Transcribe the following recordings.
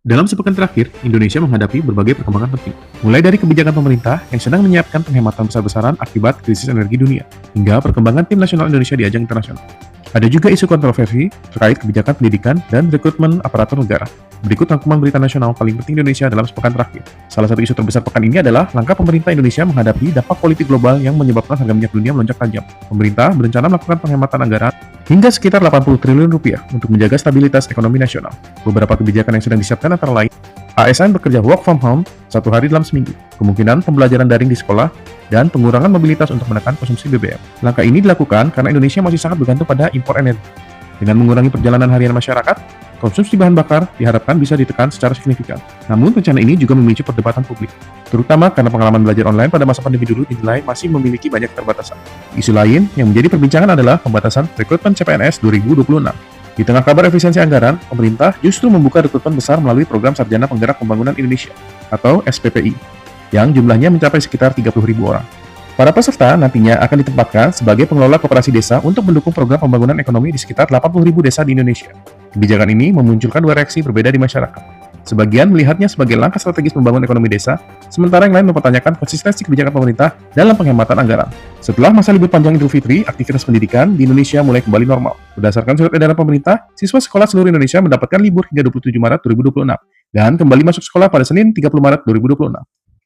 Dalam sepekan terakhir, Indonesia menghadapi berbagai perkembangan penting. Mulai dari kebijakan pemerintah yang sedang menyiapkan penghematan besar-besaran akibat krisis energi dunia, hingga perkembangan tim nasional Indonesia di ajang internasional. Ada juga isu kontroversi terkait kebijakan pendidikan dan rekrutmen aparatur negara. Berikut rangkuman berita nasional paling penting Indonesia dalam sepekan terakhir. Salah satu isu terbesar pekan ini adalah langkah pemerintah Indonesia menghadapi dampak politik global yang menyebabkan harga minyak dunia melonjak tajam. Pemerintah berencana melakukan penghematan anggaran hingga sekitar 80 triliun rupiah untuk menjaga stabilitas ekonomi nasional. Beberapa kebijakan yang sedang disiapkan antara lain ASN bekerja work from home 1 hari dalam seminggu, kemungkinan pembelajaran daring di sekolah, dan pengurangan mobilitas untuk menekan konsumsi BBM. Langkah ini dilakukan karena Indonesia masih sangat bergantung pada impor energi. Dengan mengurangi perjalanan harian masyarakat, konsumsi bahan bakar diharapkan bisa ditekan secara signifikan. Namun, rencana ini juga memicu perdebatan publik, terutama karena pengalaman belajar online pada masa pandemi dulu dinilai masih memiliki banyak keterbatasan. Isu lain yang menjadi perbincangan adalah pembatasan rekrutmen CPNS 2026. Di tengah kabar efisiensi anggaran, pemerintah justru membuka rekrutmen besar melalui Program Sarjana Penggerak Pembangunan Indonesia atau SPPI, yang jumlahnya mencapai sekitar 30.000 orang. Para peserta nantinya akan ditempatkan sebagai pengelola koperasi desa untuk mendukung program pembangunan ekonomi di sekitar 80.000 desa di Indonesia. Kebijakan ini memunculkan dua reaksi berbeda di masyarakat. Sebagian melihatnya sebagai langkah strategis membangun ekonomi desa, sementara yang lain mempertanyakan konsistensi kebijakan pemerintah dalam penghematan anggaran. Setelah masa libur panjang Idul Fitri, aktivitas pendidikan di Indonesia mulai kembali normal. Berdasarkan surat edaran pemerintah, siswa sekolah seluruh Indonesia mendapatkan libur hingga 27 Maret 2026 dan kembali masuk sekolah pada Senin 30 Maret 2026.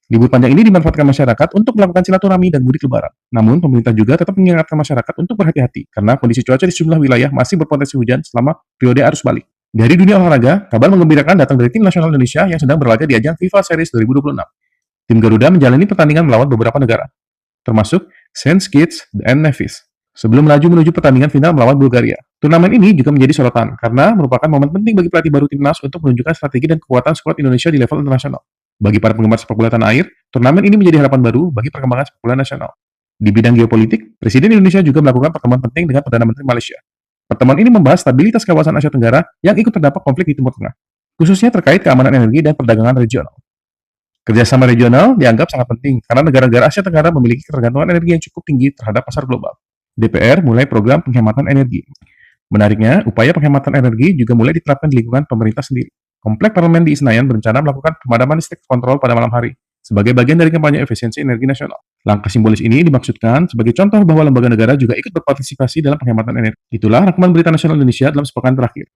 Libur panjang ini dimanfaatkan masyarakat untuk melakukan silaturahmi dan mudik lebaran. Namun, pemerintah juga tetap mengingatkan masyarakat untuk berhati-hati karena kondisi cuaca di sejumlah wilayah masih berpotensi hujan selama periode arus balik. Dari dunia olahraga, kabar menggembirakan datang dari tim nasional Indonesia yang sedang berlaga di ajang FIFA Series 2026. Tim Garuda menjalani pertandingan melawan beberapa negara, termasuk Saint Kitts and Nevis, sebelum melaju menuju pertandingan final melawan Bulgaria. Turnamen ini juga menjadi sorotan karena merupakan momen penting bagi pelatih baru timnas untuk menunjukkan strategi dan kekuatan skuad Indonesia di level internasional. Bagi para penggemar sepak bola tanah air, turnamen ini menjadi harapan baru bagi perkembangan sepak bola nasional. Di bidang geopolitik, Presiden Indonesia juga melakukan pertemuan penting dengan Perdana Menteri Malaysia. Pertemuan ini membahas stabilitas kawasan Asia Tenggara yang ikut terdampak konflik di Timur Tengah, khususnya terkait keamanan energi dan perdagangan regional. Kerjasama regional dianggap sangat penting karena negara-negara Asia Tenggara memiliki ketergantungan energi yang cukup tinggi terhadap pasar global. DPR mulai program penghematan energi. Menariknya, upaya penghematan energi juga mulai diterapkan di lingkungan pemerintah sendiri. Komplek Parlemen di Senayan berencana melakukan pemadaman listrik kontrol pada malam hari, sebagai bagian dari kampanye efisiensi energi nasional. Langkah simbolis ini dimaksudkan sebagai contoh bahwa lembaga negara juga ikut berpartisipasi dalam penghematan energi. Itulah rangkuman berita nasional Indonesia dalam sepekan terakhir.